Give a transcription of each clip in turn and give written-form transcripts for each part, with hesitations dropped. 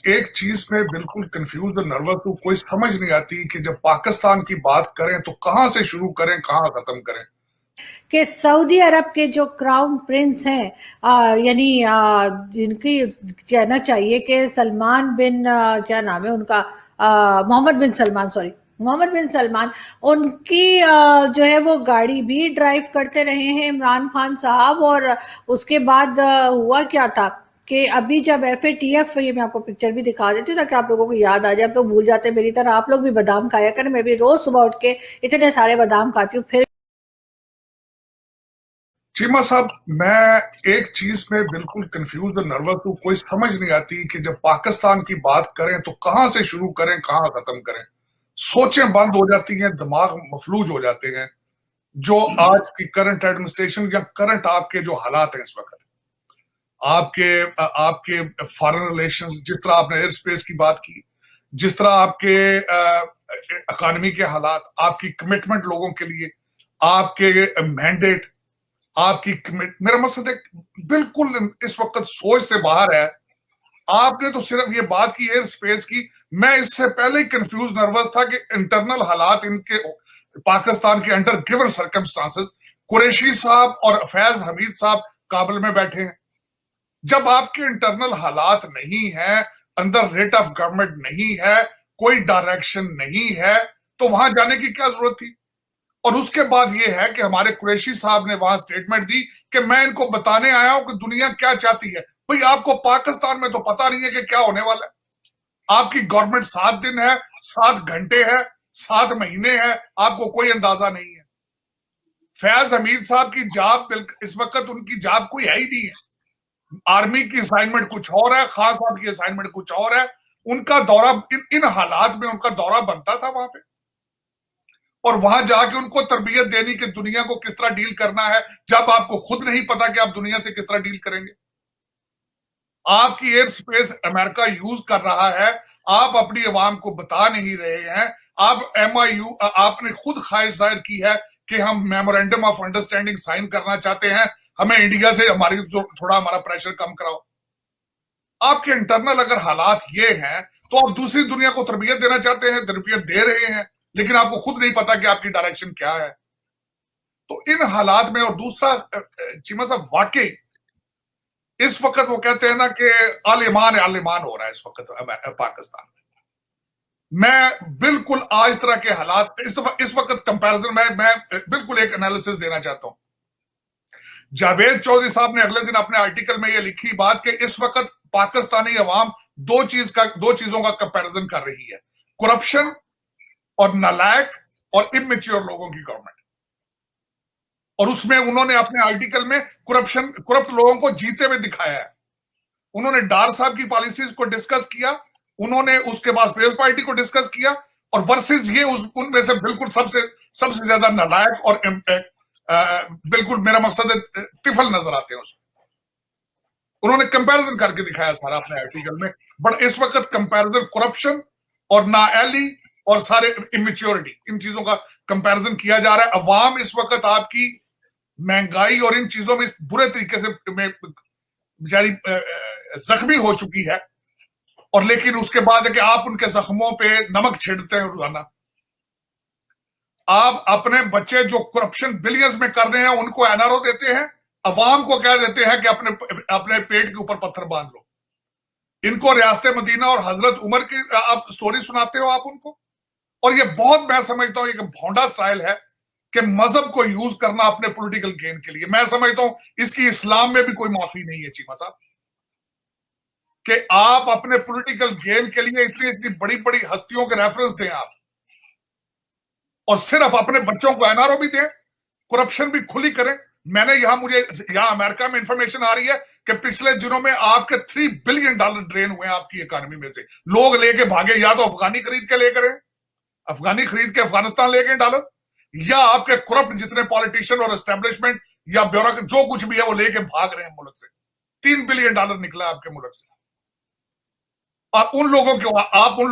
एक चीज पे बिल्कुल कंफ्यूज और नर्वस हूँ। कोई समझ नहीं आती कि जब पाकिस्तान की बात करें तो कहां से शुरू करें, कहां खत्म करें। कि सऊदी अरब के जो क्राउन प्रिंस हैं, यानी जिनकी कहना चाहिए कि सलमान बिन क्या नाम है उनका, मोहम्मद बिन सलमान, सॉरी, मोहम्मद बिन सलमान, उनकी जो है वो गाड़ी भी ड्राइव करते रहे हैं इमरान खान साहब। और उसके बाद हुआ क्या था कि अभी जब FATF, ये मैं आपको पिक्चर भी दिखा देती हूँ ताकि आप लोगों को याद आ जाए। आप लोग भूल जाते हैं मेरी तरह, आप लोग भी बादाम खाया करें। मैं भी रोज सुबह उठ के इतने सारे बादाम खाती हूँ। फिर चीमा साहब, मैं एक चीज पे बिल्कुल कंफ्यूज और नर्वस हूँ। कोई समझ नहीं आती कि जब पाकिस्तान की बात करें तो कहां से शुरू करें, कहां खत्म करें। सोचें बंद हो जाती हैं, दिमाग मफलूज हो जाते हैं। जो आज की करंट एडमिनिस्ट्रेशन या करंट आपके जो हालात हैं इस वक्त, आपके आपके फॉरेन रिलेशंस, जिस तरह आपने एयर स्पेस की बात की, जिस तरह आपके इकोनॉमी के हालात, आपकी कमिटमेंट लोगों के लिए, आपके मैंडेट, आपकी मेरा मकसद है बिल्कुल इस वक्त सोच से बाहर है। आपने तो सिर्फ ये बात की एयर स्पेस की। मैं इससे पहले ही कंफ्यूज नर्वस था कि इंटरनल हालात इनके पाकिस्तान के अंडर गिवन सर्कमस्टांसेस, कुरैशी साहब और फैज हमीद साहब काबुल में बैठे हैं। जब आपके इंटरनल हालात नहीं है, अंदर रेट ऑफ गवर्नमेंट नहीं है, कोई डायरेक्शन नहीं है, तो वहां जाने की क्या जरूरत थी। और उसके बाद ये है कि हमारे कुरैशी साहब ने वहां स्टेटमेंट दी कि मैं इनको बताने आया हूं कि दुनिया क्या चाहती है। भाई, आपको पाकिस्तान में तो पता नहीं है कि क्या होने वाला है। आपकी गवर्नमेंट 7 दिन है, 7 घंटे है, 7 महीने है, आपको कोई अंदाजा नहीं है। फैज हमीद साहब की जॉब इस वक्त उनकी जॉब कोई है ही नहीं है। आर्मी की असाइनमेंट कुछ और है, खास साहब की असाइनमेंट कुछ और है। उनका दौरा इन हालात में उनका दौरा बनता था वहां पे, और वहां जाके उनको तरबियत देनी कि दुनिया को किस तरह डील करना है, जब आपको खुद नहीं पता कि आप दुनिया से किस तरह डील करेंगे। आपकी एयर स्पेस अमेरिका यूज कर रहा है, आप अपनी अवाम को बता नहीं रहे हैं। आप MIU, आपने खुद ख्वाहिश जाहिर की है कि हम मेमोरेंडम ऑफ अंडरस्टैंडिंग साइन करना चाहते हैं, हमें इंडिया से थोड़ा हमारा प्रेशर कम कराओ। आपके इंटरनल अगर हालात ये हैं तो आप दूसरी दुनिया को तरबियत देना चाहते हैं, तरबियत दे रहे हैं, लेकिन आपको खुद नहीं पता कि आपकी डायरेक्शन क्या है। तो इन हालात में, और दूसरा चीमा साहब, वाकई इस वक्त वो कहते हैं ना कि आलिमान आलिमान हो रहा है इस वक्त पाकिस्तान में। मैं बिल्कुल आज तरह के हालात इस वक्त कंपैरिजन में मैं बिल्कुल एक एनालिसिस देना चाहता हूं। जावेद चौधरी साहब ने अगले दिन अपने आर्टिकल में यह लिखी बात कि इस वक्त पाकिस्तानी अवाम दो चीजों का कंपैरिजन कर रही है, करप्शन और नालायक और इमेच्योर लोगों की गवर्नमेंट। और उसमें उन्होंने अपने आर्टिकल में करप्ट लोगों को जीते हुए दिखाया है। उन्होंने डार साहब की पॉलिसीज को डिस्कस किया, उन्होंने उसके बाद पीपल्स पार्टी को डिस्कस किया, और वर्सेस ये उनमें से बिल्कुल सबसे ज्यादा नालायक और बिल्कुल, मेरा मकसद है, तिफल नजर आते हैं उसमें। उन्होंने कंपैरिजन करके दिखाया सारा अपने आर्टिकल में। बट इस वक्त कंपैरिजन करप्शन और नाअहली और सारे इमेच्योरिटी, इन चीजों का कंपैरिजन किया जा रहा है। अवाम इस वक्त आपकी महंगाई और इन चीजों में इस बुरे तरीके से बेचारी जख्मी हो चुकी है, और लेकिन उसके बाद है कि आप उनके जख्मों पे नमक छिड़कते हैं रोजाना। आप अपने बच्चे जो करप्शन बिलियंस में कर रहे हैं उनको NRO देते हैं, अवाम को कह देते हैं कि अपने पेट के ऊपर पत्थर बांध लो। इनको रियासत मदीना और हजरत उमर की आप स्टोरी सुनाते हो आप उनको। और ये बहुत, मैं समझता हूं, एक भोंडा स्टाइल है कि मजहब को यूज करना अपने पॉलिटिकल गेन के लिए। मैं समझता हूं इसकी इस्लाम में भी कोई माफी नहीं है चीमा साहब, कि आप अपने पॉलिटिकल गेन के लिए इतनी इतनी बड़ी बड़ी हस्तियों के रेफरेंस दें आप, और सिर्फ अपने बच्चों को NRO भी दें, करप्शन भी खुली करें। मुझे यहां अमेरिका में इंफॉर्मेशन आ रही है कि पिछले दिनों में आपके $3 बिलियन ड्रेन हुए हैं आपकी इकोनॉमी में से। लोग लेके भागे, या तो अफगानी खरीद के लेकर, अफगानी खरीद के अफगानिस्तान ले गए डॉलर, या आपके करप्ट जितने पॉलिटिशियन और एस्टेब्लिशमेंट या ब्यूरोक्रेट जो कुछ भी है वो लेके भाग रहे हैं मुल्क से। $3 बिलियन निकला आपके मुल्क से। आप उन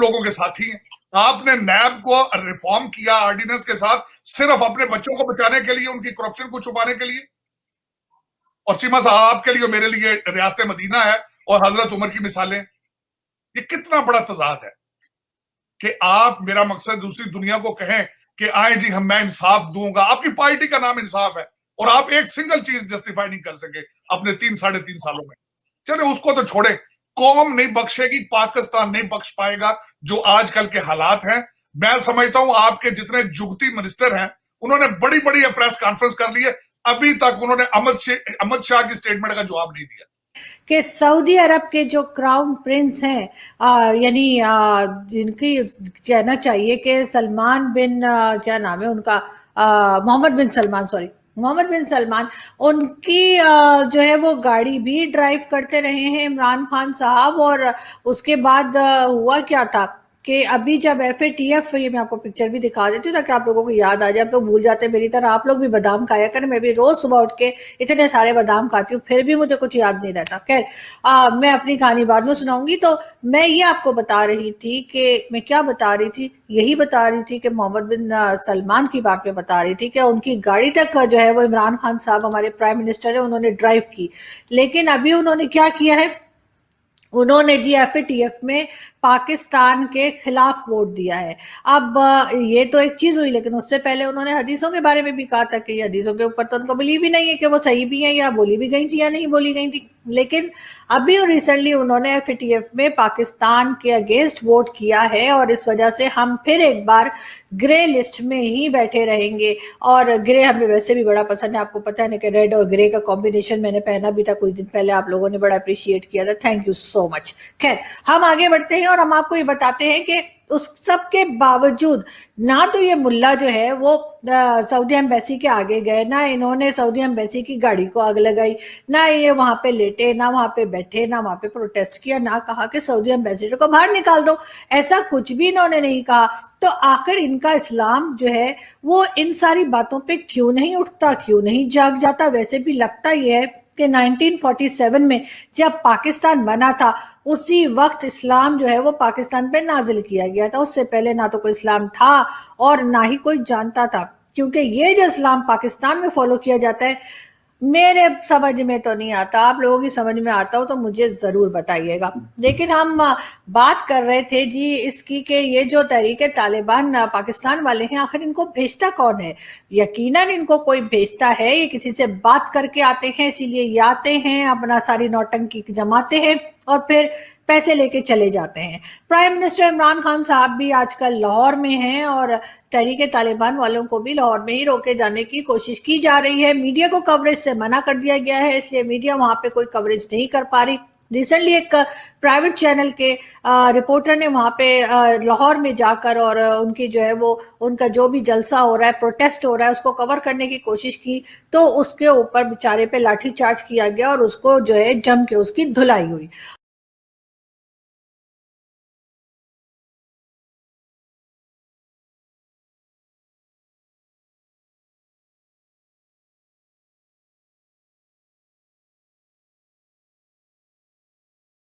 लोगों के साथी हैं। आपने नैब को रिफॉर्म किया ऑर्डिनेंस के साथ, सिर्फ अपने बच्चों को बचाने के लिए, उनकी करप्शन को छुपाने के लिए। और चीमा साहब, आपके लिए मेरे लिए रियासत मदीना है और हजरत उमर की मिसालें। ये कितना बड़ा तजाद है कि आप, मेरा मकसद दूसरी दुनिया को कहें कि आए जी हम, मैं इंसाफ दूंगा, आपकी पार्टी का नाम इंसाफ है, और आप एक सिंगल चीज जस्टिफाई नहीं कर सके अपने 3-3.5 सालों में। चले उसको तो छोड़े, कौम नहीं बख्शेगी, पाकिस्तान नहीं बख्श पाएगा जो आजकल के हालात हैं। मैं समझता हूं आपके जितने जुगती मिनिस्टर हैं उन्होंने बड़ी बड़ी प्रेस कॉन्फ्रेंस कर ली है, अभी तक उन्होंने अमित शाह की स्टेटमेंट का जवाब नहीं दिया कि सऊदी अरब के जो क्राउन प्रिंस हैं, यानी जिनकी कहना चाहिए कि सलमान बिन क्या नाम है उनका, मोहम्मद बिन सलमान, सॉरी मोहम्मद बिन सलमान, उनकी जो है वो गाड़ी भी ड्राइव करते रहे हैं इमरान खान साहब। और उसके बाद हुआ क्या था कि अभी जब FATF, ये मैं आपको पिक्चर भी दिखा देती हूँ ताकि आप लोगों को याद आ जाए, आप लोग भूल जाते हैं मेरी तरह, आप लोग भी बादाम खाया करें, मैं भी रोज सुबह उठ के इतने सारे बादाम खाती हूँ फिर भी मुझे कुछ याद नहीं रहता। खैर मैं अपनी कहानी बाद में सुनाऊंगी। तो मैं ये आपको बता रही थी कि मैं क्या बता रही थी, यही बता रही थी कि मोहम्मद बिन सलमान की बात में बता रही थी कि उनकी गाड़ी तक जो है वो इमरान खान साहब हमारे प्राइम मिनिस्टर है उन्होंने ड्राइव की। लेकिन अभी उन्होंने क्या किया है, उन्होंने जी FATF में पाकिस्तान के खिलाफ वोट दिया है। अब ये तो एक चीज हुई, लेकिन उससे पहले उन्होंने हदीसों के बारे में भी कहा था कि ये हदीसों के ऊपर तो उनको बिलीव ही नहीं है कि वो सही भी है या बोली भी गई थी या नहीं बोली गई थी। लेकिन अभी रिसेंटली उन्होंने FATF में पाकिस्तान के अगेंस्ट वोट किया है और इस वजह से हम फिर एक बार ग्रे लिस्ट में ही बैठे रहेंगे। और ग्रे हमें वैसे भी बड़ा पसंद है, आपको पता है ना कि रेड और ग्रे का कॉम्बिनेशन मैंने पहना भी था कुछ दिन पहले, आप लोगों ने बड़ा अप्रिशिएट किया था, थैंक यू सो मच। खैर हम आगे बढ़ते हैं और हम आपको ये बताते हैं कि उस सब के बावजूद ना तो ये मुल्ला जो है वो सऊदी एम्बेसी के आगे गए, ना इन्होंने सऊदी एम्बेसी की गाड़ी को आग लगाई, ना ये वहां पे लेटे, ना वहां पे बैठे, ना वहां पे प्रोटेस्ट किया, ना कहा कि सऊदी एम्बेसडर को बाहर निकाल दो, ऐसा कुछ भी इन्होंने नहीं कहा। तो आखिर इनका इस्लाम जो है वो इन सारी बातों पे क्यों नहीं उठता, क्यों नहीं जाग जाता? वैसे भी लगता यह है कि 1947 में जब पाकिस्तान बना था उसी वक्त इस्लाम जो है वो पाकिस्तान पे नाजिल किया गया था। उससे पहले ना तो कोई इस्लाम था और ना ही कोई जानता था, क्योंकि ये जो इस्लाम पाकिस्तान में फॉलो किया जाता है मेरे समझ में तो नहीं आता, आप लोगों की समझ में आता हो तो मुझे जरूर बताइएगा। लेकिन हम बात कर रहे थे जी इसकी कि ये जो तहरीक तालिबान पाकिस्तान वाले हैं आखिर इनको भेजता कौन है? यकीनन इनको कोई भेजता है, ये किसी से बात करके आते हैं, इसीलिए ये आते हैं, अपना सारी नौटंकी जमाते हैं और फिर पैसे लेके चले जाते हैं। प्राइम मिनिस्टर इमरान खान साहब भी आजकल लाहौर में हैं और तहरीक तालिबान वालों को भी लाहौर में ही रोके जाने की कोशिश की जा रही है। मीडिया को कवरेज से मना कर दिया गया है, इसलिए मीडिया वहां पे कोई कवरेज नहीं कर पा रही। रिसेंटली एक प्राइवेट चैनल के रिपोर्टर ने वहां पे लाहौर में जाकर और उनकी जो है वो उनका जो भी जलसा हो रहा है, प्रोटेस्ट हो रहा है, उसको कवर करने की कोशिश की तो उसके ऊपर बेचारे पे लाठीचार्ज किया गया और उसको जो है जम के उसकी धुलाई हुई।